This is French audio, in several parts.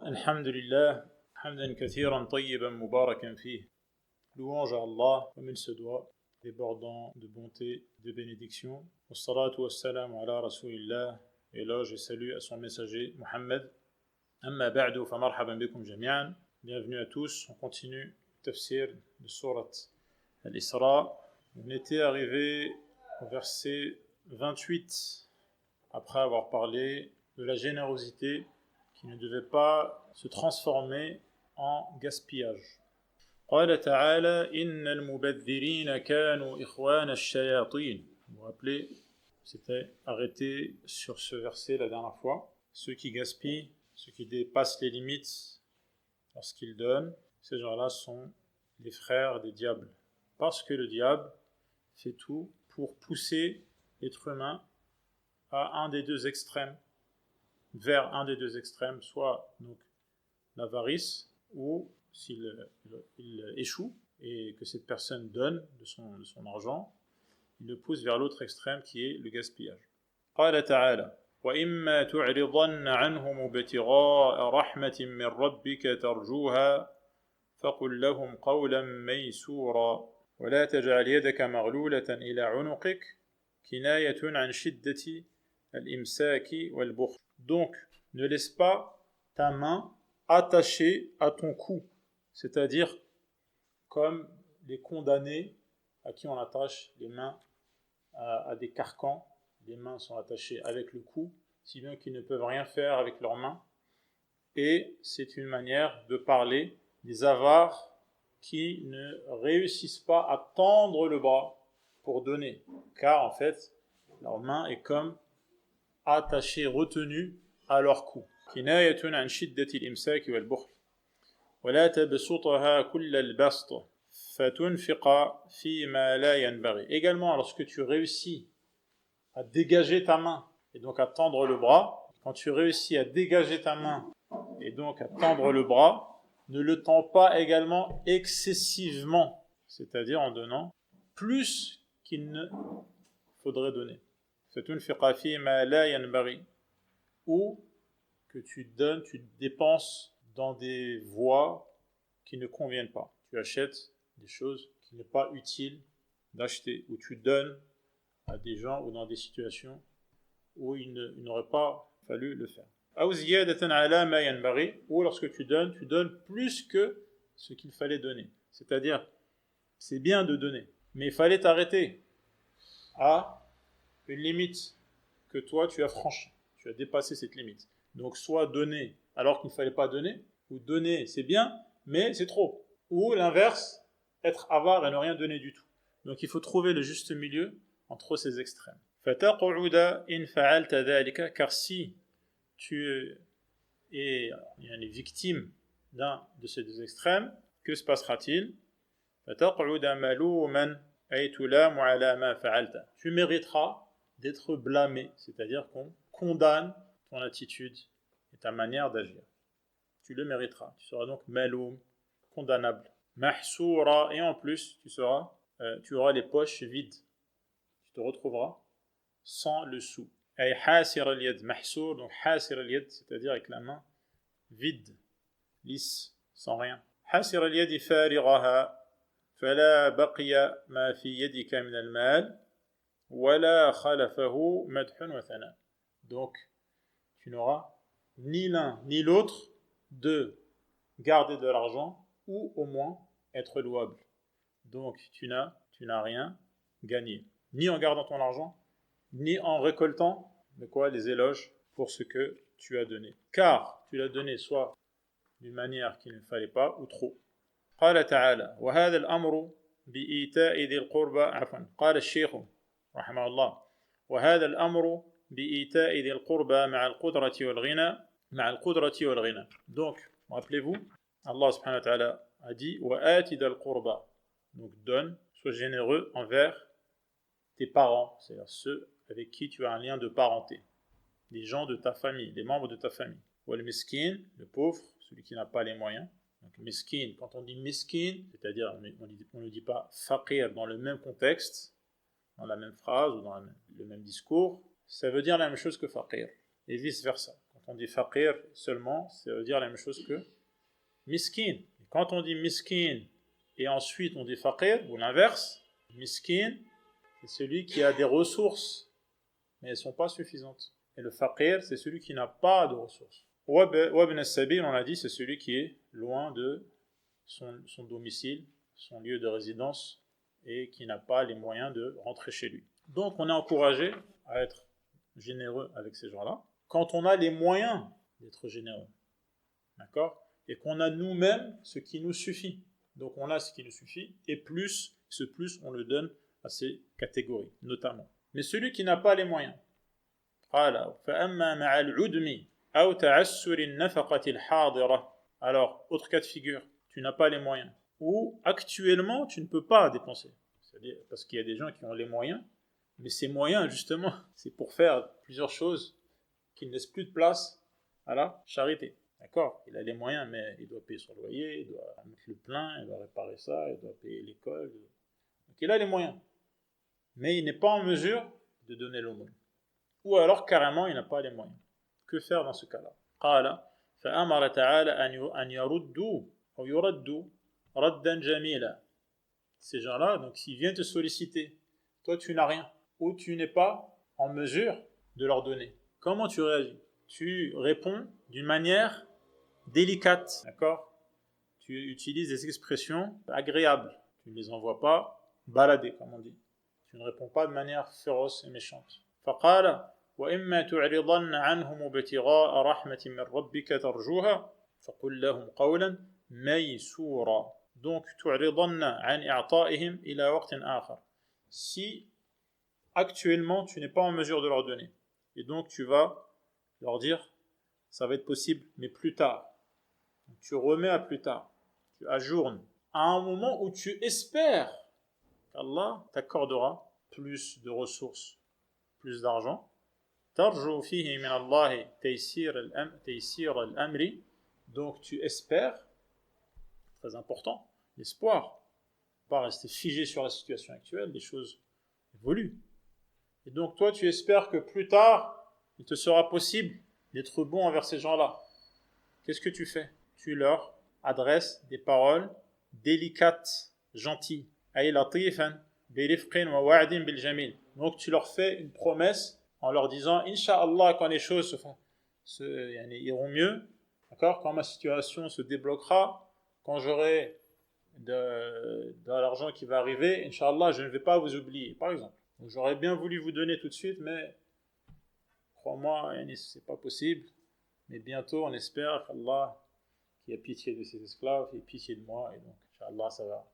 Alhamdulillah, hamdan kathiran tayyiban mubarakan fih. Louange à Allah, comme il se doit, débordant de bonté, de bénédiction. Wassalatu wassalamu ala rasulillah, éloge et salut à son messager, Muhammad. Amma ba'du fa marhaban bikum jami'an. Bienvenue à tous, on continue le tafsir de Surat Al-Isra. On était arrivé au verset 28, après avoir parlé de la générosité qui ne devait pas se transformer en gaspillage. قال تعالى إن المبذرين كانوا إخوان الشياطين. Vous vous rappelez, c'était arrêté sur ce verset la dernière fois. Ceux qui gaspillent, ceux qui dépassent les limites lorsqu'ils donnent, ces gens-là sont les frères des diables. Parce que le diable fait tout pour pousser l'être humain à un des deux extrêmes, vers un des deux extrêmes, soit donc l'avarice, ou s'il échoue et que cette personne donne de son argent, il le pousse vers l'autre extrême qui est le gaspillage. قال تعالى وإما تعرضن عنهم ابتغاء رحمة من ربك ترجوها فقل لهم قولا ميسورا ولا تجعل يدك مغلولة إلى عنقك كناية عن شدة الإمساك والبخل. Donc, ne laisse pas ta main attachée à ton cou, c'est-à-dire comme les condamnés à qui on attache les mains à des carcans. Les mains sont attachées avec le cou, si bien qu'ils ne peuvent rien faire avec leurs mains. Et c'est une manière de parler des avares qui ne réussissent pas à tendre le bras pour donner, car en fait, leur main est comme attachée, retenue à leur cou. كناية عن شدة الإمساك والبخل ولا تبسطها كل البسط فتنفق فيما لا ينبغي. Également, lorsque tu réussis à dégager ta main et donc à tendre le bras, quand tu réussis à dégager ta main et donc à tendre le bras, ne le tends pas également excessivement, c'est-à-dire en donnant plus qu'il ne faudrait donner. فتنفق فيما لا ينبغي, ou que tu donnes, tu dépenses dans des voies qui ne conviennent pas. Tu achètes des choses qui n'est pas utile d'acheter, ou tu donnes à des gens ou dans des situations où il n'aurait pas fallu le faire. Ou lorsque tu donnes plus que ce qu'il fallait donner. C'est-à-dire, c'est bien de donner, mais il fallait t'arrêter à une limite que toi tu as franchie. Tu as dépassé cette limite. Donc soit donner alors qu'il ne fallait pas donner, ou donner c'est bien, mais c'est trop. Ou l'inverse, être avare et ne rien donner du tout. Donc il faut trouver le juste milieu entre ces extrêmes. Car si tu es victime d'un de ces deux extrêmes, que se passera-t-il? Tu mériteras d'être blâmé, c'est-à-dire qu'on condamne ton attitude et ta manière d'agir. Tu le mériteras. Tu seras donc maloum, condamnable. Mahsoura, et en plus, tu auras les poches vides. Tu te retrouveras sans le sou. Ay hasir al-yad, mahsour, donc hasir al-yad, c'est-à-dire avec la main vide, lisse, sans rien. Hasir al-yad farighaha, fala baqiya ma fi yadika min al-mal, wala khalafahu madhun wa thana. Donc, tu n'auras ni l'un ni l'autre de garder de l'argent ou au moins être louable. Donc, tu n'as rien gagné, ni en gardant ton argent, ni en récoltant les éloges pour ce que tu as donné. Car tu l'as donné soit d'une manière qu'il ne fallait pas ou trop. قال تعالى وهذا الأمر بإيتاء ذي القربى عفوا قال الشيخ رحمه الله وهذا الأمر بإيتاء ذي القربى مع القدرة والغنى. Donc, rappelez-vous, Allah subhanahu wa ta'ala a dit وآت ذا القربى, donc donne, sois généreux envers tes parents, c'est-à-dire ceux avec qui tu as un lien de parenté, les gens de ta famille, les membres de ta famille. Wal miskin, le pauvre, celui qui n'a pas les moyens. Donc miskin, quand on dit miskin, c'est-à-dire on ne dit pas faqir dans le même contexte, dans la même phrase ou dans le même discours, ça veut dire la même chose que faqir, et vice versa. Quand on dit faqir seulement, ça veut dire la même chose que miskin. Quand on dit miskin et ensuite on dit faqir, ou l'inverse, miskin, c'est celui qui a des ressources, mais elles ne sont pas suffisantes. Et le faqir, c'est celui qui n'a pas de ressources. Wabn as-sabil, on l'a dit, c'est celui qui est loin de son domicile, son lieu de résidence, et qui n'a pas les moyens de rentrer chez lui. Donc on est encouragé à être généreux avec ces gens-là, quand on a les moyens d'être généreux. D'accord ? Et qu'on a nous-mêmes ce qui nous suffit. Donc on a ce qui nous suffit, et plus, ce plus, on le donne à ces catégories, notamment. Mais celui qui n'a pas les moyens, alors, autre cas de figure, tu n'as pas les moyens, ou actuellement tu ne peux pas dépenser. C'est-à-dire, parce qu'il y a des gens qui ont les moyens, mais ces moyens, justement, c'est pour faire plusieurs choses qui ne laissent plus de place à la charité. D'accord ? Il a les moyens, mais il doit payer son loyer, il doit mettre le plein, il doit réparer ça, il doit payer l'école. Donc il a les moyens, mais il n'est pas en mesure de donner l'aumône. Ou alors carrément il n'a pas les moyens. Que faire dans ce cas-là ? قال فأمر تعالى أن يردوا أو يردوا ردا جميلا. Ces gens-là, donc s'ils viennent te solliciter, toi tu n'as rien, ou tu n'es pas en mesure de leur donner. Comment tu réagis ? Tu réponds d'une manière délicate, d'accord ? Tu utilises des expressions agréables. Tu ne les envoies pas balader, comme on dit. Tu ne réponds pas de manière féroce et méchante. فقال وإما تعرضن عنهم ابتغاء رحمة من ربك ترجوها فقل لهم قولا ميسورا. Donc تعرضن عن إعطائهم إلى وقت آخر. Si actuellement tu n'es pas en mesure de leur donner, et donc tu vas leur dire ça va être possible, mais plus tard. Donc, tu remets à plus tard, tu ajournes à un moment où tu espères qu'Allah t'accordera plus de ressources, plus d'argent. ترجو فيه من الله تيسير الأمر. Donc tu espères, très important, l'espoir, pas rester figé sur la situation actuelle, les choses évoluent. Et donc toi tu espères que plus tard il te sera possible d'être bon envers ces gens-là. Qu'est-ce que tu fais ? Tu leur adresses des paroles délicates, gentilles. Ay latifan bi rifqin wa wa'din bil jamil. Donc tu leur fais une promesse en leur disant Inch'Allah, quand les choses iront mieux, d'accord, quand ma situation se débloquera, quand j'aurai de l'argent qui va arriver, Inch'Allah, je ne vais pas vous oublier, par exemple. Donc, j'aurais bien voulu vous donner tout de suite, mais crois-moi, c'est pas possible. Mais bientôt, on espère qu'Allah, qui a pitié de ses esclaves, ait pitié de moi, et donc, Inch'Allah, ça va.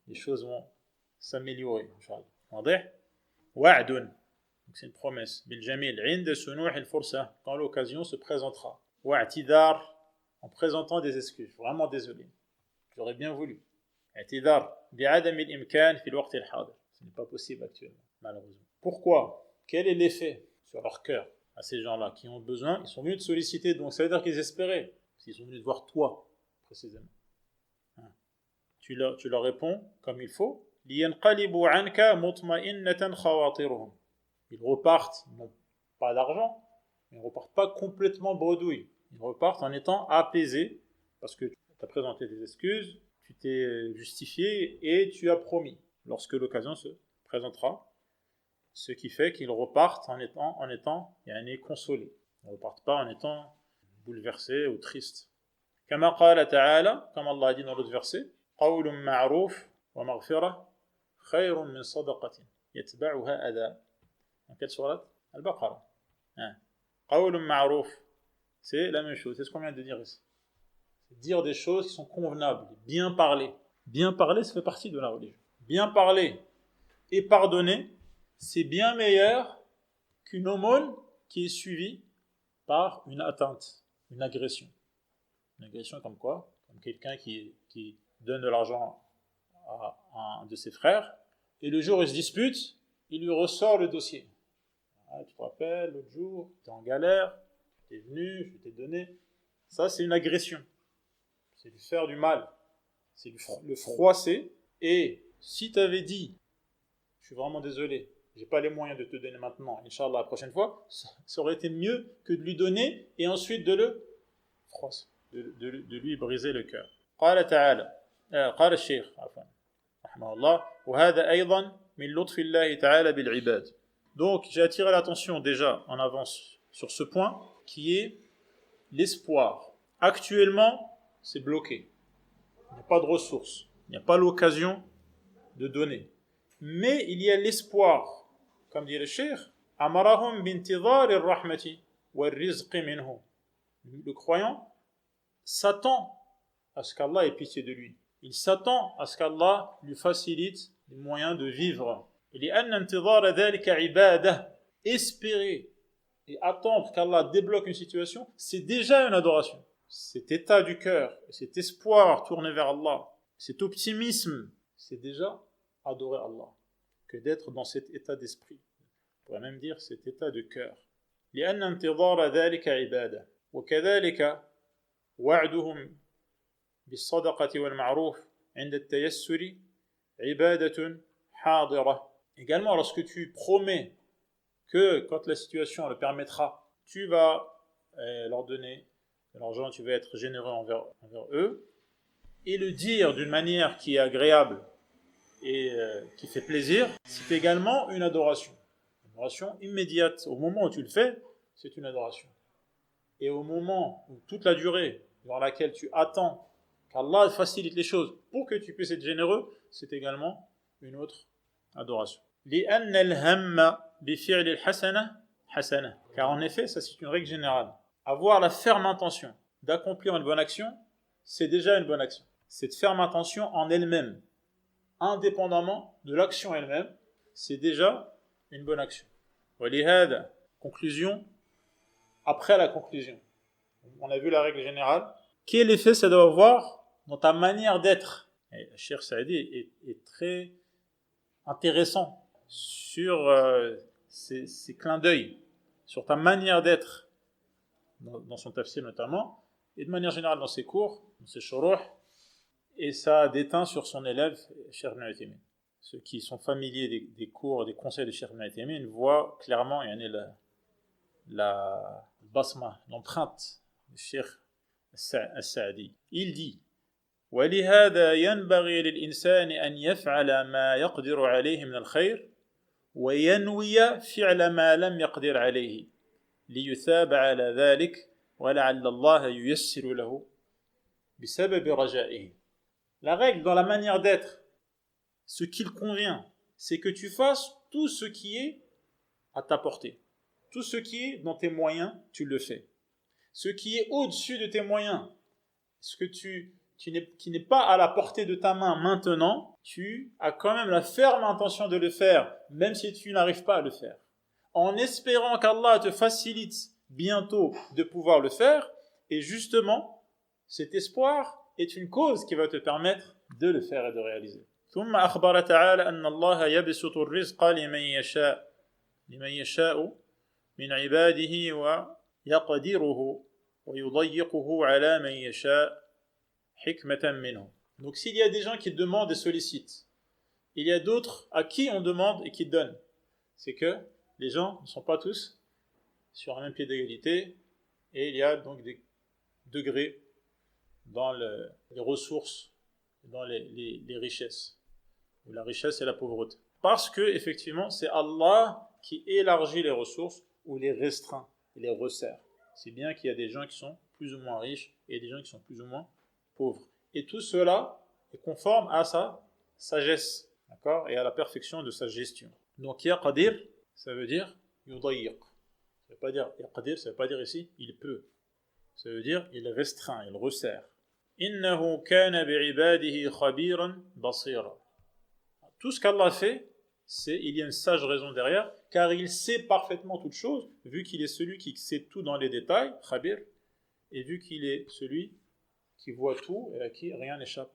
Les choses vont s'améliorer, Inch'Allah. Wa'dun. Donc c'est une promesse. Bil jamil, 'inda sunuh al-fursa, quand l'occasion se présentera. Wa'tidar, en présentant des excuses. Vraiment désolé. J'aurais bien voulu. I'tidar, bi'adam al-imkan fi al-waqt al-hadir. Ce n'est pas possible actuellement, malheureusement. Pourquoi ? Quel est l'effet sur leur cœur à ces gens-là qui ont besoin ? Ils sont venus te solliciter, donc ça veut dire qu'ils espéraient. Parce qu'ils sont venus te voir toi, précisément. Tu leur réponds comme il faut. لِيَنْقَلِبُوا عَنْكَ مُطْمَئِنَّةً خَوَاطِرُهُم. Ils repartent, ils n'ont pas d'argent, mais ils ne repartent pas complètement bredouilles. Ils repartent en étant apaisés, parce que tu as présenté des excuses, tu t'es justifié et tu as promis, lorsque l'occasion se présentera, ce qui fait qu'ils repartent en étant consolés. Ils ne repartent pas en étant bouleversés ou tristes. كما قال تعالى, comme Allah a dit dans l'autre verset, قول معروف ومغفرة خير من صدقة يتبعها أذى. Dans quelle sourate ? Al-Baqarah. Qawlun ma'rouf. C'est la même chose. C'est ce qu'on vient de dire ici. C'est dire des choses qui sont convenables. Bien parler. Bien parler, ça fait partie de la religion. Bien parler et pardonner, c'est bien meilleur qu'une aumône qui est suivie par une atteinte, une agression. Une agression comme quoi ? Comme quelqu'un qui donne de l'argent à un de ses frères, et le jour où il se dispute, il lui ressort le dossier. Ah, tu te rappelles, l'autre jour, tu es en galère, tu es venu, je t'ai donné. Ça, c'est une agression. C'est lui faire du mal. C'est le froisser. Et si tu avais dit, je suis vraiment désolé, j'ai pas les moyens de te donner maintenant, Inch'Allah la prochaine fois, ça aurait été mieux que de lui donner et ensuite de le froisser, de lui briser le cœur. قال تعالى قال الشيخ عفوا رحمه الله وهذا أيضا من لطف الله تعالى بالعباد. Donc j'ai attiré l'attention déjà en avance sur ce point qui est l'espoir. Actuellement, c'est bloqué. Il n'y a pas de ressources, il n'y a pas l'occasion de donner. Mais il y a l'espoir, comme dit le cheikh, amarahum bintidhar ar-rahmati wal-rizq minhu. Le croyant s'attend à ce qu'Allah ait pitié de lui. Il s'attend à ce qu'Allah lui facilite les moyens de vivre. Espérer et attendre qu'Allah débloque une situation, c'est déjà une adoration. Cet état du cœur, cet espoir tourné vers Allah, cet optimisme, c'est déjà adorer Allah que d'être dans cet état d'esprit. On pourrait même dire cet état de cœur. لأن انتظار ذلك عبادة وكذلك وعدهم بالصدقة والمعروف عند التيسر عبادة حاضرة. Également, lorsque tu promets que quand la situation le permettra, tu vas leur donner de l'argent, tu vas être généreux envers eux, et le dire d'une manière qui est agréable et qui fait plaisir, c'est également une adoration. Une adoration immédiate. Au moment où tu le fais, c'est une adoration. Et au moment où toute la durée durant laquelle tu attends qu'Allah facilite les choses pour que tu puisses être généreux, c'est également une autre adoration. لأن الهم بفعل الحسنة حسنة. Car en effet, ça c'est une règle générale. Avoir la ferme intention d'accomplir une bonne action, c'est déjà une bonne action. Cette ferme intention en elle-même, indépendamment de l'action elle-même, c'est déjà une bonne action. ولهذا, conclusion, après la conclusion, on a vu la règle générale. Quel effet ça doit avoir dans ta manière d'être? Et Cheikh Saadi est très intéressant sur ces clins d'œil, sur ta manière d'être, dans son tafsir notamment, et de manière générale dans ses cours, dans ses shuruh, et ça déteint sur son élève, Cheikh Ibn Uthaymin. Ceux qui sont familiers des cours, des conseils de Cheikh Ibn Uthaymin voient clairement la basma, l'empreinte du Cheikh As-Sa'di. Il dit ولهذا ينبغي للإنسان أن يفعل ما يقدر عليه من الخير وينوي فعل ما لم يقدر عليه ليثاب على ذلك ولعل الله ييسر له بسبب رجائه. La règle dans la manière d'être, ce qu'il convient, c'est que tu fasses tout ce qui est à ta portée. Tout ce qui est dans tes moyens, tu le fais. Ce qui est au-dessus de tes moyens, ce que qui n'est pas à la portée de ta main maintenant, tu as quand même la ferme intention de le faire, même si tu n'arrives pas à le faire. En espérant qu'Allah te facilite bientôt de pouvoir le faire, et justement, cet espoir est une cause qui va te permettre de le faire et de réaliser. ثم أخبر تعالى أن الله يبسط الرزق لمن يشاء من عباده ويقدره ويضيقه على من يشاء حكمة منه. Donc s'il y a des gens qui demandent et sollicitent, il y a d'autres à qui on demande et qui donnent. C'est que les gens ne sont pas tous sur un même pied d'égalité et il y a donc des degrés dans les ressources, dans les richesses. La richesse et la pauvreté. Parce que, effectivement, c'est Allah qui élargit les ressources ou les restreint, et les resserre. C'est bien qu'il y a des gens qui sont plus ou moins riches et des gens qui sont plus ou moins pauvres. Et tout cela est conforme à sa sagesse, d'accord, et à la perfection de sa gestion. Donc, yaqdir, ça veut dire yudayiq. Ça veut pas dire yaqdir, ça veut pas dire ici il peut. Ça veut dire il restreint, il resserre. Innahu kana bi'ibadihi khabiran basira. Tout ce qu'Allah fait, il y a une sage raison derrière, car il sait parfaitement toutes choses, vu qu'il est celui qui sait tout dans les détails, khabir, et vu qu'il est celui qui voit tout et à qui rien n'échappe,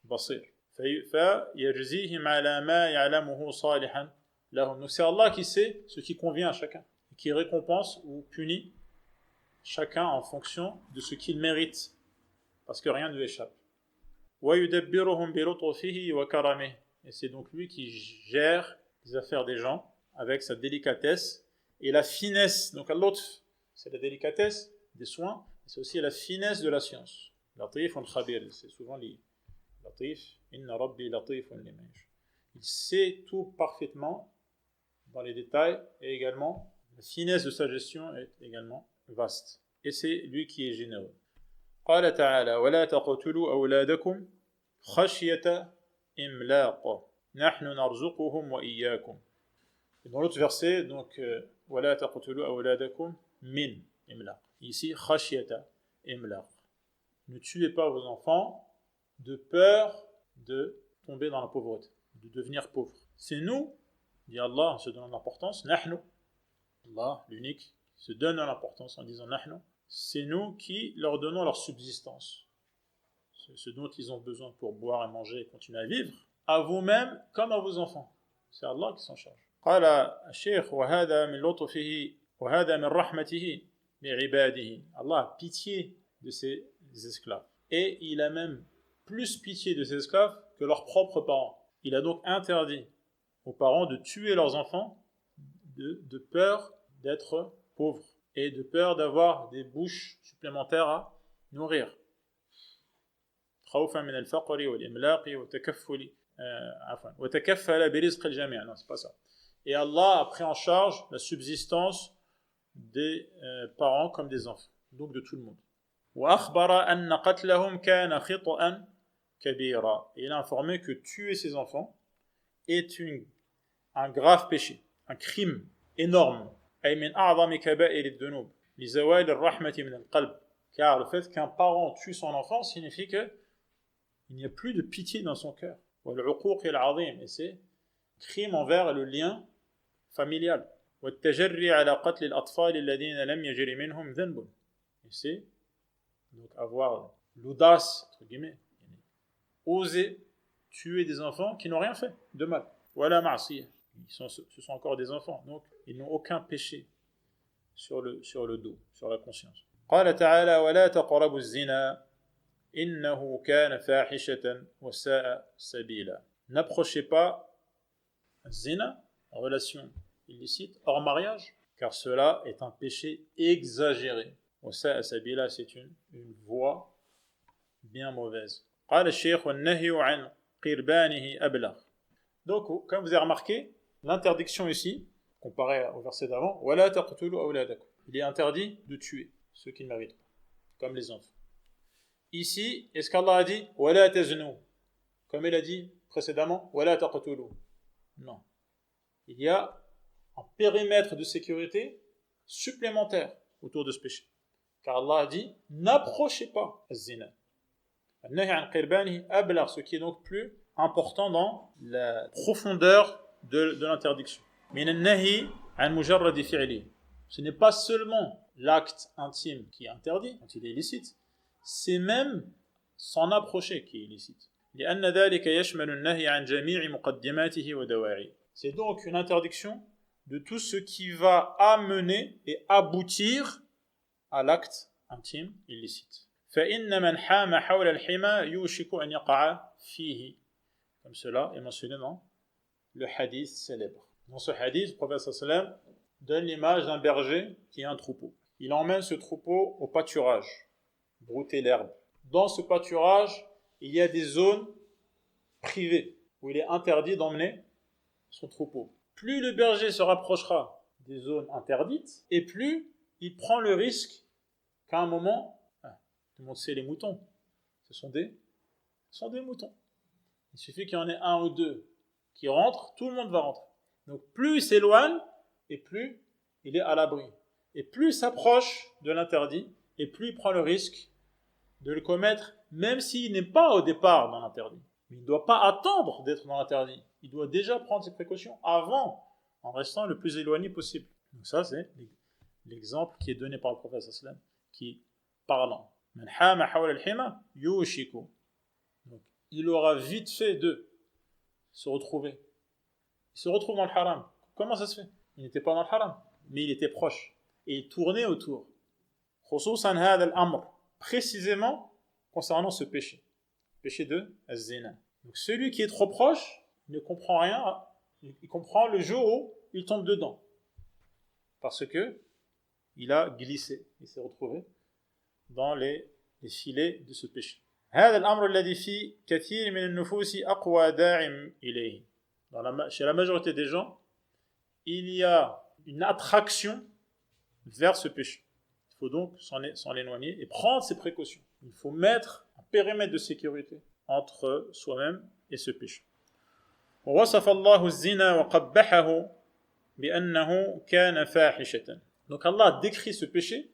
basir. فَيَجْزِيهِمْ عَلَى مَا يَعْلَمُهُ صَالِحًا لَهُمْ. Donc c'est Allah qui sait ce qui convient à chacun, qui récompense ou punit chacun en fonction de ce qu'il mérite, parce que rien ne lui échappe. وَيُدَبِّرُهُمْ بِلُطْفِهِ وَكَرَمِهِ. Et c'est donc lui qui gère les affaires des gens avec sa délicatesse et la finesse. Donc al-lutf, c'est la délicatesse des soins, c'est aussi la finesse de la science. Latif al-khabir, c'est souvent lié. Latif, inna rabbi latifun lima yasha. Il sait tout parfaitement dans les détails et également la finesse de sa gestion est également vaste. Et c'est lui qui est généreux. قال تعالى ولا تقتلوا أولادكم خشية إملاق نحن نرزقهم وإياكم. Et dans l'autre verset, donc ولا تقتلوا أولادكم من إملاق. Ici خشية إملاق. Ne tuez pas vos enfants de peur de tomber dans la pauvreté, de devenir pauvre. C'est nous, dit Allah en se donnant l'importance, nahnu. Allah, l'unique, se donne l'importance en disant nahnu. C'est nous qui leur donnons leur subsistance, ce dont ils ont besoin pour boire et manger et continuer à vivre, à vous-même comme à vos enfants. C'est Allah qui s'en charge. قال الشيخ وهذا من لطفه وهذا من رحمته بعباده. Allah a pitié de ses esclaves. Et il a même plus pitié de ses esclaves que leurs propres parents. Il a donc interdit aux parents de tuer leurs enfants de peur d'être pauvres et de peur d'avoir des bouches supplémentaires à nourrir. خوفا من الفقر والإملاق وتكفل وتكفل برزق الجميع. Non, c'est pas ça. Et Allah a pris en charge la subsistance des parents comme des enfants, donc de tout le monde. وأخبر أن قتلهم كان خطأ كبيرا. Et il a informé que tuer ses enfants est un grave péché, un crime énorme. أي من أعظم كبائر الذنوب لزوال الرحمة من القلب. Car le fait qu'un parent tue son enfant signifie qu'il n'y a plus de pitié dans son cœur. والعقوق العظيم. Et c'est crime envers le lien familial. والتجري على قتل الأطفال الذين لم يجر منهم ذنب. Et c'est donc avoir l'audace, entre guillemets, oser tuer des enfants qui n'ont rien fait de mal. Voilà ma'asiyah. Ce sont encore des enfants, donc ils n'ont aucun péché sur le dos, sur la conscience. قال تعالى ولا تقربوا الزنا إنه كان فاحشة وساء سبيلا. N'approchez pas zina, relation illicite, hors mariage, car cela est un péché exagéré. وساء سبيلا, c'est une voie bien mauvaise. قال الشيخ والنهي عن قربانه أبلغ. Donc, comme vous avez remarqué, l'interdiction ici, comparée au verset d'avant, وَلَا تَقْتُلُوا أَوْلَادَكُمْ. Il est interdit de tuer ceux qui ne méritent pas, comme les enfants. Ici, est-ce qu'Allah a dit وَلَا تَزْنُوا, comme il a dit précédemment وَلَا تَقْتُلُوا? Non. Il y a un périmètre de sécurité supplémentaire autour de ce péché. Car Allah a dit n'approchez pas az-zina. النهي عن قربانه أبلغ, ce qui est donc plus important dans la profondeur de l'interdiction. من النهي عن مجرد فعله. Ce n'est pas seulement l'acte intime qui est interdit, quand il est illicite, c'est même s'en approcher qui est illicite. لأن ذلك يشمل النهي عن جميع مقدماته ودواعيه. C'est donc une interdiction de tout ce qui va amener et aboutir à l'acte intime illicite. فإن من حام حول الحمى يوشك أن يقع فيه. Comme cela est mentionné dans le hadith célèbre. Dans ce hadith, le prophète sallam donne l'image d'un berger qui a un troupeau. Il emmène ce troupeau au pâturage, brouter l'herbe. Dans ce pâturage, il y a des zones privées où il est interdit d'emmener son troupeau. Plus le berger se rapprochera des zones interdites, et plus il prend le risque qu'à un moment, tout le monde sait les moutons, ce sont des moutons. Il suffit qu'il y en ait un ou deux qui rentrent, tout le monde va rentrer. Donc plus il s'éloigne, et plus il est à l'abri. Et plus il s'approche de l'interdit, et plus il prend le risque de le commettre, même s'il n'est pas au départ dans l'interdit. Mais il ne doit pas attendre d'être dans l'interdit. Il doit déjà prendre ses précautions avant, en restant le plus éloigné possible. Donc ça, c'est l'exemple qui est donné par le prophète sallam, qui est parlant. Man hama hawla al-hima yushiku. Donc, il aura vite fait de se retrouver. Il se retrouve dans le haram. Comment ça se fait? Il n'était pas dans le haram, mais il était proche. Et il tournait autour. Khususan hadha al-amr. Précisément concernant ce péché. Péché de az-zina. Donc celui qui est trop proche ne comprend rien Il comprend le jour où il tombe dedans. Parce que il a glissé, il s'est retrouvé dans les filets de ce péché. هذا الأمر الذي في كثير من النفوس أقوى داعٍ إليه. Chez la majorité des gens, il y a une attraction vers ce péché. Il faut donc s'en éloigner et prendre ses précautions. Il faut mettre un périmètre de sécurité entre soi-même et ce péché. ووصف الله الزنا وقبحه بأنه كان فاحشة. Donc Allah décrit ce péché,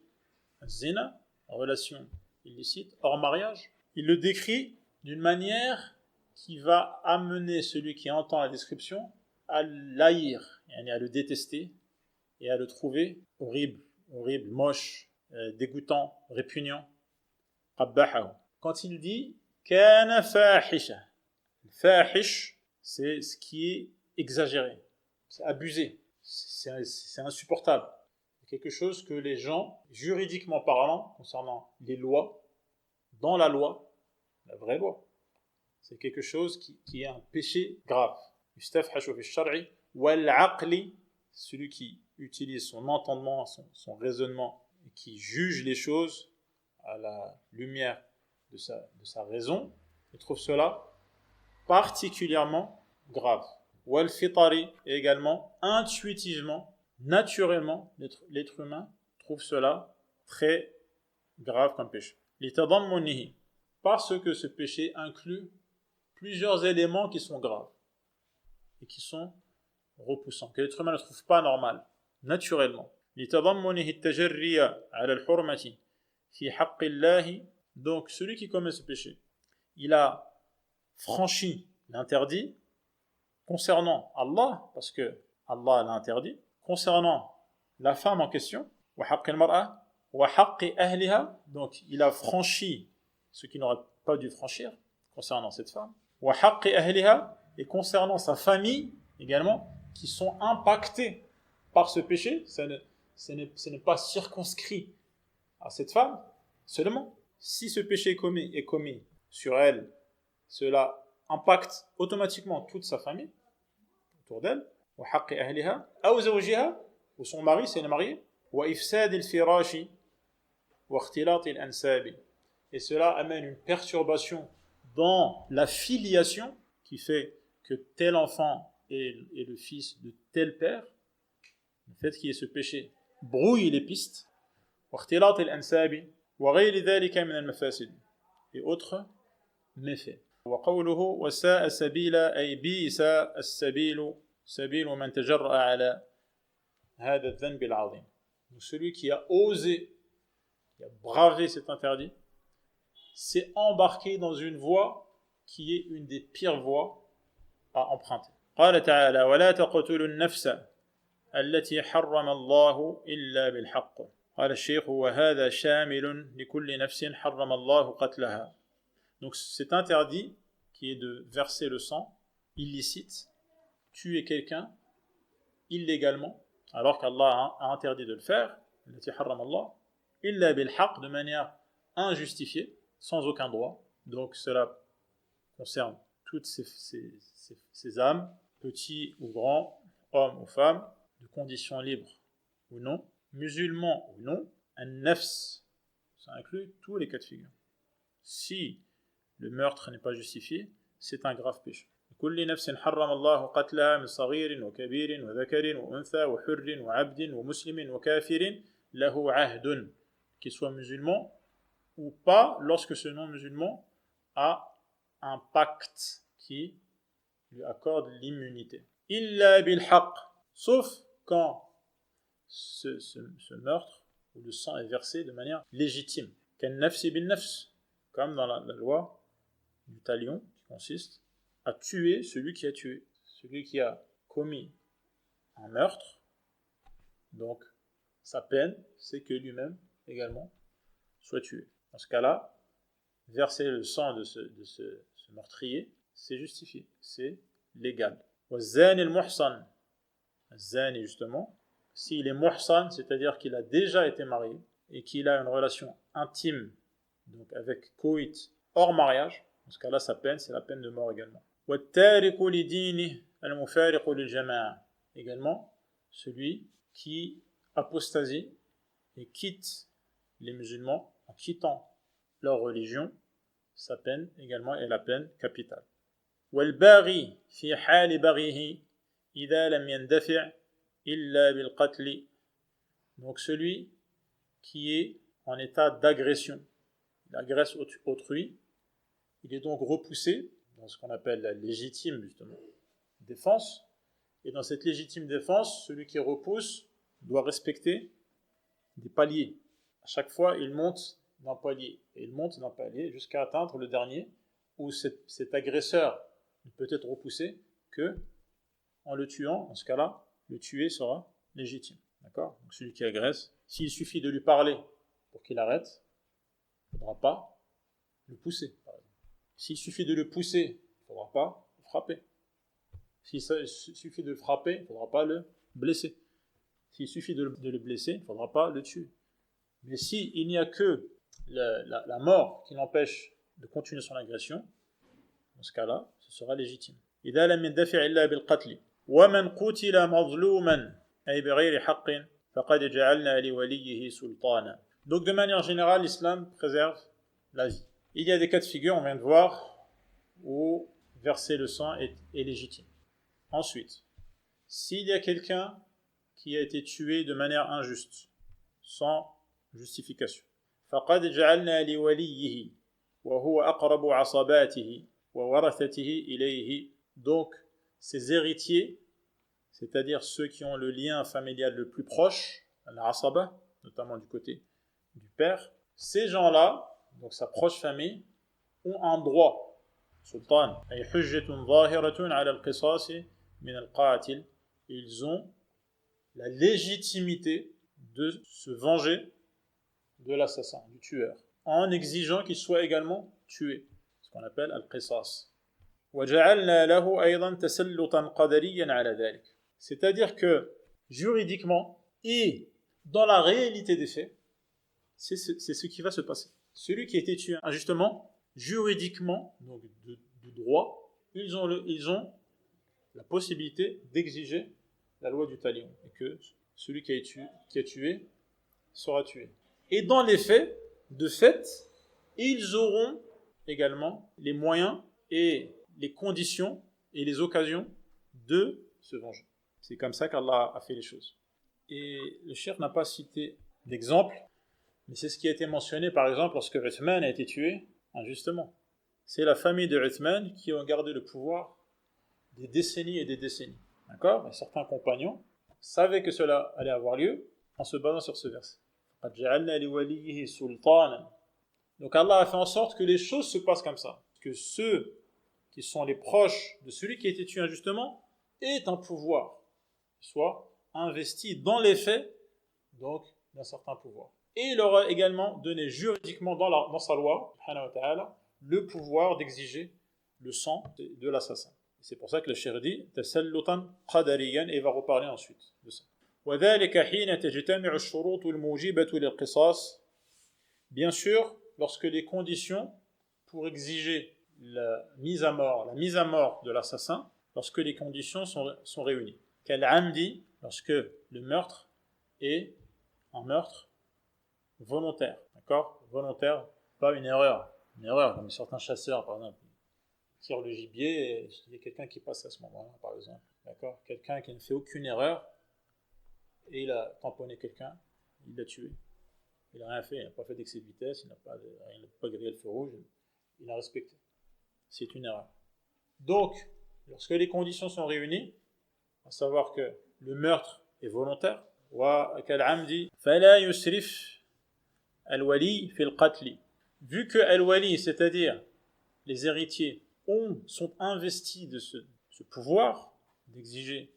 zina, relation illicite, hors mariage. Il le décrit d'une manière qui va amener celui qui entend la description à l'haïr, à le détester et à le trouver horrible, moche, dégoûtant, répugnant. Quand il dit kana fahisha, fahish, c'est ce qui est exagéré, c'est abusé, c'est insupportable. C'est quelque chose que les gens, juridiquement parlant, concernant les lois, dans la loi, la vraie loi, c'est quelque chose qui est un péché grave. Celui qui utilise son entendement, son raisonnement, et qui juge les choses à la lumière de sa raison, il trouve cela particulièrement grave. Et également, intuitivement, naturellement, l'être humain trouve cela très grave comme péché. Parce que ce péché inclut plusieurs éléments qui sont graves et qui sont repoussants, que l'être humain ne trouve pas normal, naturellement. Donc celui qui commet ce péché, il a franchi l'interdit concernant Allah, parce que Allah l'a interdit, concernant la femme en question, donc il a franchi ce qu'il n'aurait pas dû franchir concernant cette femme, et concernant sa famille également, qui sont impactés par ce péché. Ce n'est pas circonscrit à cette femme seulement. Si ce péché est commis sur elle, cela impacte automatiquement toute sa famille autour d'elle, ou son mari si elle est mariée, et cela amène une perturbation dans la filiation qui fait que tel enfant est le fils de tel père. Le fait qu'il y ait ce péché brouille les pistes, et autres méfaits. وقوله وساء سبيلا أي بئس السبيل سبيل من تجرأ على هذا الذنب العظيم. Celui qui a osé, qui a bravé cet interdit, s'est embarqué dans une voie qui est une des pires voies à emprunter. قال تعالى ولا تقتلوا النفس التي حرم الله إلا بالحق. قال الشيخ وهذا شامل لكل نفس حرم الله قتلها. Donc cet interdit qui est de verser le sang illicite, tuer quelqu'un illégalement, alors qu'Allah a interdit de le faire, de manière injustifiée, sans aucun droit. Donc cela concerne toutes ces âmes, petits ou grands, hommes ou femmes, de conditions libres ou non, musulmans ou non, an-nafs, ça inclut tous les cas de figure. Si le meurtre n'est pas justifié, c'est un grave péché. كل نفس حرم الله قتلها من صغير وكبير وذكر وأنثى وحر وعبد ومسلم وكافر له عهد, qu'il soit musulman ou pas, lorsque ce non-musulman a un pacte qui lui accorde l'immunité. إلا بالحق, sauf quand ce meurtre ou le sang est versé de manière légitime. كالنفس بالنفس, comme dans la loi du talion, qui consiste à tuer celui qui a tué, celui qui a commis un meurtre. Donc sa peine, c'est que lui-même également soit tué. Dans ce cas-là, verser le sang de ce meurtrier, c'est justifié, c'est légal. Zani al-muhsan, zani justement, s'il est muhsan, c'est-à-dire qu'il a déjà été marié et qu'il a une relation intime, donc avec coït hors mariage, dans ce cas-là, sa peine, c'est la peine de mort également. Donc al-mufariq lil-jama'a, également celui qui apostasie et quitte les musulmans en quittant leur religion, sa peine également est la peine capitale. Wal-baghi fi hali baghihi idha lam yandafi' illa bil qatl. Donc celui qui est en état d'agression, il agresse autrui, il est donc repoussé dans ce qu'on appelle la légitime justement défense, et dans cette légitime défense, celui qui repousse doit respecter des paliers. À chaque fois, il monte d'un palier, et il monte d'un palier jusqu'à atteindre le dernier, où cet agresseur ne peut être repoussé que en le tuant. En ce cas-là, le tué sera légitime. D'accord ? Donc celui qui agresse, s'il suffit de lui parler pour qu'il arrête, il ne faudra pas le pousser, par exemple. S'il suffit de le pousser, il ne faudra pas le frapper. S'il suffit de le frapper, il ne faudra pas le blesser. S'il suffit de le blesser, il ne faudra pas le tuer. Mais s'il n'y a que la mort qui l'empêche de continuer son agression, dans ce cas-là, ce sera légitime. إذا لم يندفع إلا بالقتل ومن قتل مظلوما أي بغير حق فقد جعلنا لوليه سلطانا. Donc de manière générale, l'islam préserve la vie. Il y a des cas de figure, on vient de voir, où verser le sang est légitime. Ensuite, s'il y a quelqu'un qui a été tué de manière injuste, sans justification, فقد جعلنا لوليه وهو أقرب عصباته وورثته إليه. Donc, ses héritiers, c'est-à-dire ceux qui ont le lien familial le plus proche, l'asaba, notamment du côté du père, ces gens-là, donc sa proche famille, ont un droit, sultan, ay hujjatun zahiratun ala al-qisas min al-qatil, ils ont la légitimité de se venger de l'assassin, du tueur, en exigeant qu'il soit également tué, ce qu'on appelle al-qisas. وجعلنا له أيضا تسلطا قدريا على ذلك. C'est-à-dire que juridiquement et dans la réalité des faits, c'est ce qui va se passer. Celui qui a été tué injustement, juridiquement, donc du droit, ils ont la possibilité d'exiger la loi du talion, et que celui qui a tué sera tué. Et dans les faits, de fait, ils auront également les moyens et les conditions et les occasions de se venger. C'est comme ça qu'Allah a fait les choses. Et le cheikh n'a pas cité d'exemple, mais c'est ce qui a été mentionné par exemple lorsque Uthman a été tué injustement. C'est la famille de Uthman qui ont gardé le pouvoir des décennies et des décennies. D'accord ? Et certains compagnons savaient que cela allait avoir lieu en se basant sur ce verset. Donc Allah a fait en sorte que les choses se passent comme ça. Que ceux qui sont les proches de celui qui a été tué injustement aient un pouvoir, soit investi dans les faits, donc d'un certain pouvoir. Et il leur a également donné juridiquement dans sa loi, le pouvoir d'exiger le sang de l'assassin. C'est pour ça que le cheikh dit tasallutan qadariyan, et il va reparler ensuite de ça. وذلك حين تجتمع الشروط الموجبة للقصاص. Bien sûr, lorsque les conditions pour exiger la mise à mort de l'assassin, lorsque les conditions sont réunies. Kal-amdi, lorsque le meurtre est un meurtre volontaire, d'accord ? Volontaire, pas une erreur. Une erreur, comme certains chasseurs, par exemple, tirent le gibier et il y a quelqu'un qui passe à ce moment-là, par exemple. D'accord ? Quelqu'un qui ne fait aucune erreur et il a tamponné quelqu'un, il l'a tué. Il n'a rien fait, il n'a pas fait d'excès de vitesse, il n'a pas grillé le feu rouge, il a respecté. C'est une erreur. Donc, lorsque les conditions sont réunies, à savoir que le meurtre est volontaire, vu que al-wali, c'est-à-dire les héritiers, sont investis de ce pouvoir d'exiger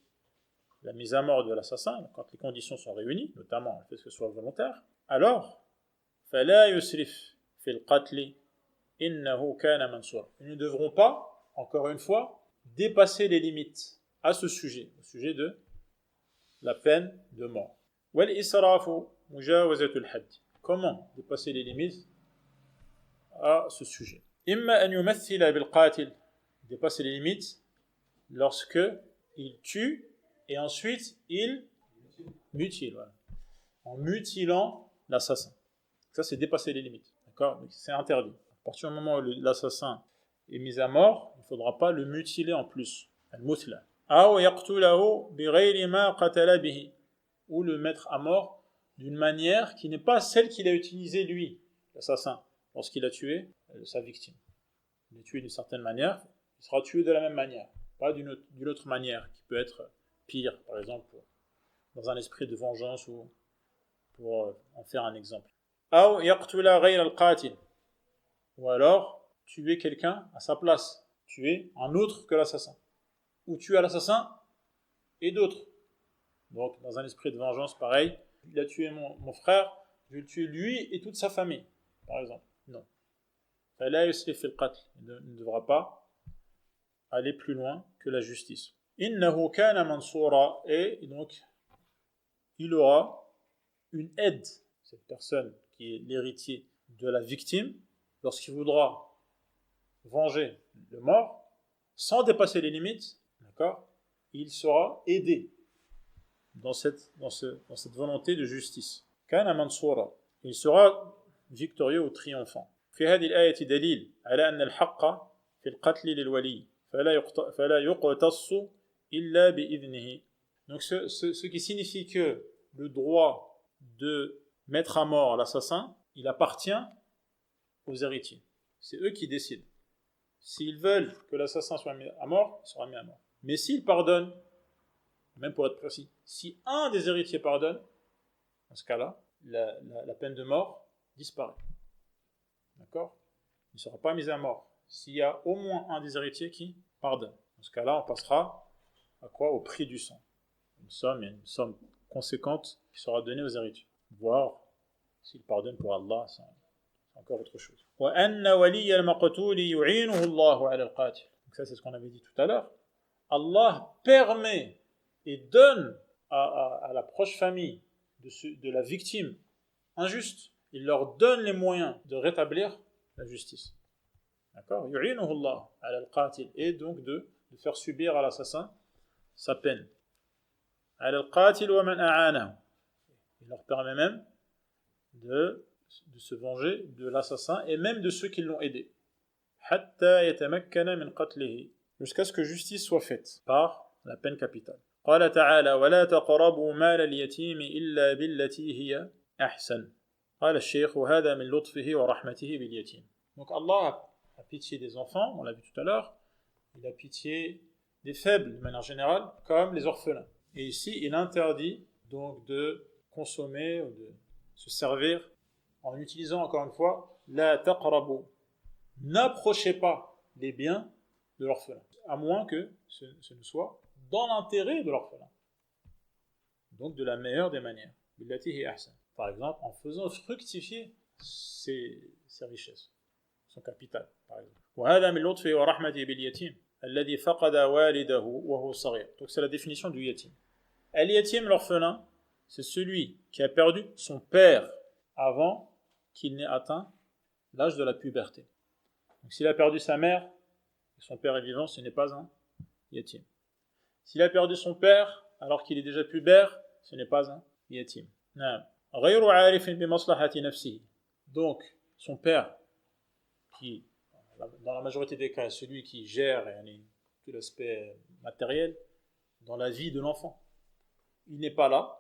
la mise à mort de l'assassin, quand les conditions sont réunies, notamment le fait que ce soit volontaire, alors فَلَا يُسْرِفْ فِي الْقَتْلِ إِنَّهُ كَانَ مَنْصُورًا. Ils ne devront pas, encore une fois, dépasser les limites à ce sujet, au sujet de la peine de mort. وَالْإِسْرَافُ مُجَاوَزَةُ الْحَدِّ. Comment dépasser les limites à ce sujet? إِمَّا أَنْ يُمَثِّلَ بِالْقَاتِلِ. Dépasser les limites lorsque il tue et ensuite il mutile, voilà. En mutilant l'assassin. Ça, c'est dépasser les limites. D'accord? Donc, c'est interdit. À partir du moment où l'assassin est mis à mort, il ne faudra pas le mutiler en plus. Al-mutla. Ou le mettre à mort d'une manière qui n'est pas celle qu'il a utilisée lui, l'assassin, lorsqu'il a tué sa victime. Il est tué d'une certaine manière, il sera tué de la même manière, pas d'une autre manière qui peut être pire, par exemple, dans un esprit de vengeance ou pour en faire un exemple. Ou alors tuer quelqu'un à sa place, tuer un autre que l'assassin, ou tuer l'assassin et d'autres. Donc dans un esprit de vengeance pareil, il a tué mon frère, je vais le tuer lui et toute sa famille, par exemple. Non. Il ne devra pas aller plus loin que la justice. Innahu kana mansura, et donc il aura une aide, cette personne qui est l'héritier de la victime, lorsqu'il voudra venger le mort, sans dépasser les limites, d'accord, il sera aidé dans cette volonté de justice. Kana mansura, il sera victorieux ou triomphant. في هذه الآية دليل على أن الحق في القتل للولي فلا يقتص إلا بإذنه. Donc ce qui signifie que le droit de mettre à mort l'assassin, il appartient aux héritiers. C'est eux qui décident. S'ils veulent que l'assassin soit mis à mort, il sera mis à mort. Mais s'ils pardonnent, même pour être précis, si un des héritiers pardonne, dans ce cas-là, la peine de mort disparaît. D'accord? Il ne sera pas mis à mort s'il y a au moins un des héritiers qui pardonne. Dans ce cas-là, on passera à quoi? Au prix du sang. Une somme conséquente qui sera donnée aux héritiers. Voire, s'ils pardonnent pour Allah, c'est encore autre chose. Donc ça, c'est ce qu'on avait dit tout à l'heure. Allah permet et donne à la proche famille de la victime injuste, il leur donne les moyens de rétablir la justice. D'accord? Et donc de faire subir à l'assassin sa peine. Il leur permet même de se venger de l'assassin et même de ceux qui l'ont aidé. Jusqu'à ce que justice soit faite par la peine capitale. قال تعالى ولا تقربوا مال اليتيم إلا بالتي هي أحسن قال الشيخ هذا من لطفه ورحمته باليتيم. Donc Allah a pitié des enfants, on l'a vu tout à l'heure, il a pitié des faibles de manière générale, comme les orphelins. Et ici, il interdit donc de consommer ou de se servir en utilisant encore une fois la taqrabu. N'approchez pas les biens de l'orphelin, à moins que ce ne soit dans l'intérêt de l'orphelin. Donc de la meilleure des manières. Par exemple, en faisant fructifier ses richesses, son capital, par exemple. Donc c'est la définition du yatim. Al-yatim, l'orphelin, c'est celui qui a perdu son père avant qu'il n'ait atteint l'âge de la puberté. Donc s'il a perdu sa mère et son père est vivant, ce n'est pas un yatim. S'il a perdu son père alors qu'il est déjà pubère, ce n'est pas un yatim. Donc son père, qui dans la majorité des cas est celui qui gère tout l'aspect matériel dans la vie de l'enfant, il n'est pas là,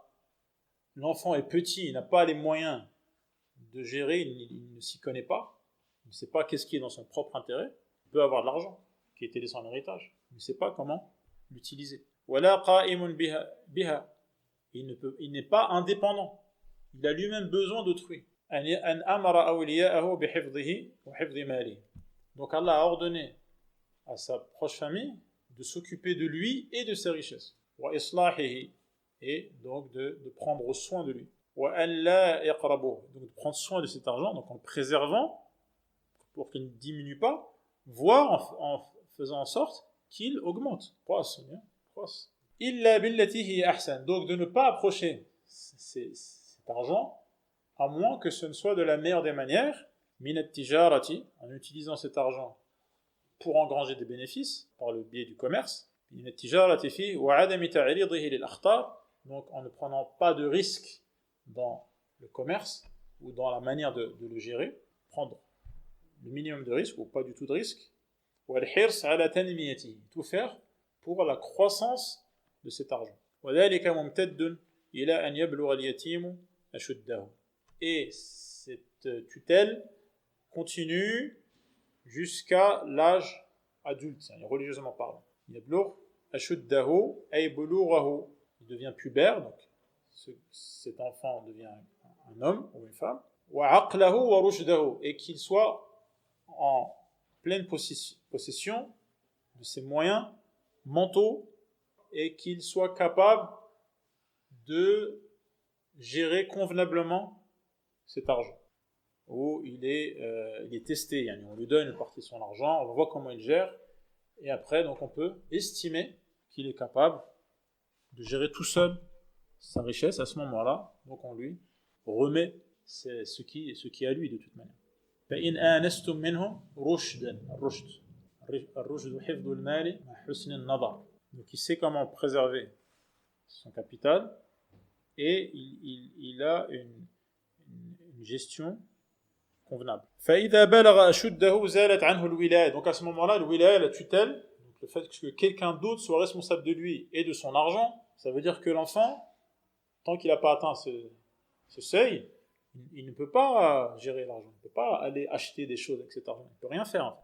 l'enfant est petit, il n'a pas les moyens de gérer, il ne s'y connaît pas, il ne sait pas qu'est-ce qui est dans son propre intérêt, il peut avoir de l'argent qui a été laissé en héritage, il ne sait pas comment l'utiliser. Il n'est pas indépendant, il a lui-même besoin d'autrui. Donc Allah a ordonné à sa proche famille de s'occuper de lui et de ses richesses, et donc de prendre soin de lui, donc de prendre soin de cet argent, donc en le préservant pour qu'il ne diminue pas, voire en faisant en sorte qu'il augmente. Donc de ne pas approcher cet argent à moins que ce ne soit de la meilleure des manières, en utilisant cet argent pour engranger des bénéfices par le biais du commerce, donc en ne prenant pas de risque dans le commerce ou dans la manière de le gérer, prendre le minimum de risque ou pas du tout de risque, tout faire pour la croissance de cet argent. Et cette tutelle continue jusqu'à l'âge adulte, religieusement parlant. Il devient pubère, donc cet enfant devient un homme ou une femme, et qu'il soit en pleine possession de ses moyens mentaux et qu'il soit capable de gérer convenablement cet argent. Où il est testé, on lui donne une partie de son argent, on voit comment il gère, et après donc on peut estimer qu'il est capable de gérer tout seul sa richesse. À ce moment-là, donc on lui remet ce qui est à lui de toute manière. فإن آنستم منه رشدا الرشد حفظ المال مع حسن النظر. Donc il sait comment préserver son capital et il a une gestion convenable. فإذا بلغ أشده زالت عنه الولاية. Donc à ce moment-là, le wilaya, la tutelle, donc le fait que quelqu'un d'autre soit responsable de lui et de son argent, ça veut dire que l'enfant, tant qu'il n'a pas atteint ce seuil, il ne peut pas gérer l'argent, il ne peut pas aller acheter des choses avec cet argent, il ne peut rien faire en fait.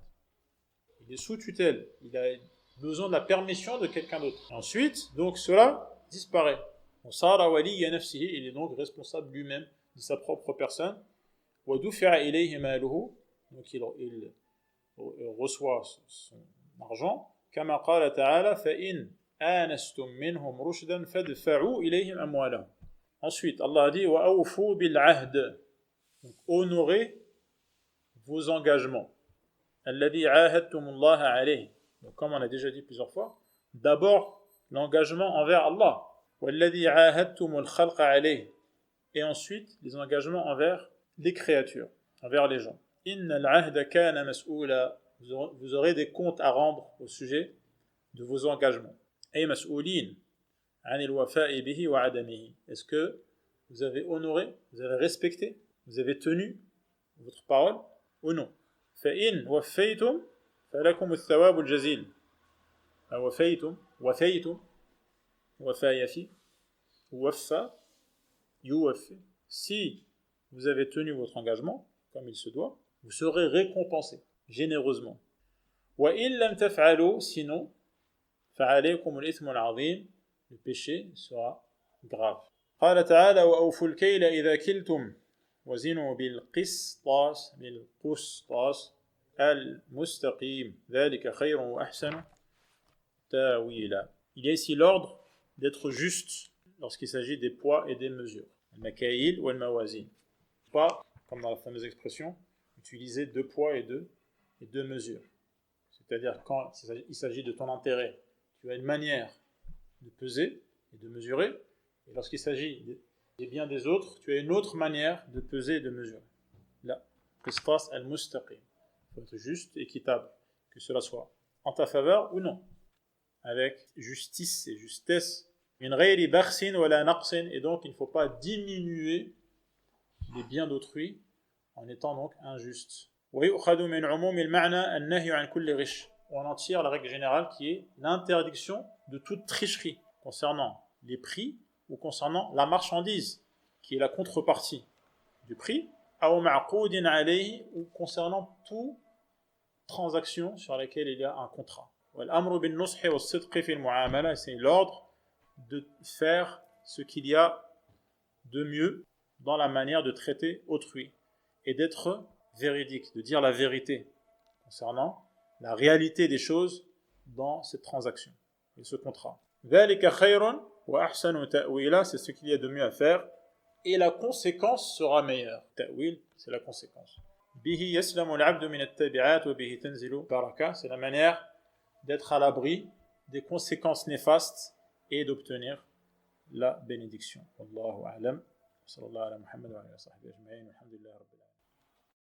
Il est sous tutelle, il a besoin de la permission de quelqu'un d'autre. Et ensuite, donc cela disparaît. Il est donc responsable lui-même de sa propre personne. Donc il reçoit son argent. كما قال تعالى فإن آنستم منهم رشدا فادفعوا إليهم أموالهم. Ensuite, Allah a dit وَأَوْفُوا بِالْعَهْدِ. Donc, honorez vos engagements. الَّذِي عَاهَدْتُمُ اللَّهَ عَلَيْهِ. Donc, comme on a déjà dit plusieurs fois, d'abord l'engagement envers Allah. وَالَّذِي عَاهَدْتُمُ الْخَلْقَ عَلَيْهِ. Et ensuite, les engagements envers les créatures, envers les gens. إِنَّ الْعَهْدَ كَانَ مَسْئُولًا. Vous aurez des comptes à rendre au sujet de vos engagements. أي مسؤولين عن الوفاء به وعدمه. Est-ce que vous avez honoré, vous avez respecté, vous avez tenu votre parole ou non? فإن وفيتم فلكم الثواب الجزيل. وفيتم وفا يفي وفى يوفي. Si vous avez tenu votre engagement comme il se doit, vous serez récompensé généreusement. وإن لم تفعلوا, sinon فعليكم الإثم العظيم. Le péché sera grave. قال تعالى وأوفوا الكيل إذا كلتم وزنوا بالقسطاس المستقيم ذلك خير وأحسن تأويلا. Il y a ici l'ordre d'être juste lorsqu'il s'agit des poids et des mesures. المكاييل والموازين. Pas, comme dans la fameuse expression, utiliser deux poids et deux mesures. C'est-à-dire quand il s'agit de ton intérêt, tu as une manière de peser et de mesurer, et lorsqu'il s'agit des biens des autres, tu as une autre manière de peser et de mesurer. Là, qistas al-mustaqim. Il faut être juste, équitable, que cela soit en ta faveur ou non, avec justice et justesse. Min ghayri bakhsin wala naqsin, et donc il ne faut pas diminuer les biens d'autrui en étant donc injuste. Wa yu'khadhu min 'umumi al-ma'na an-nahyu 'an kulli ghish. On en tire la règle générale qui est l'interdiction de toute tricherie concernant les prix ou concernant la marchandise qui est la contrepartie du prix, ou concernant toute transaction sur laquelle il y a un contrat. C'est l'ordre de faire ce qu'il y a de mieux dans la manière de traiter autrui et d'être véridique, de dire la vérité concernant la réalité des choses dans cette transaction et ce contrat. ذلك خير وأحسن تأويلا, c'est ce qu'il y a de mieux à faire et la conséquence sera meilleure. Ta'wil, c'est la conséquence. به يسلم العبد من التبعات وبه تنزل بركة, c'est la manière d'être à l'abri des conséquences néfastes et d'obtenir la bénédiction. Wallahu a'lam. صلى الله على محمد وعلى آله وصحبه أجمعين والحمد لله رب العالمين.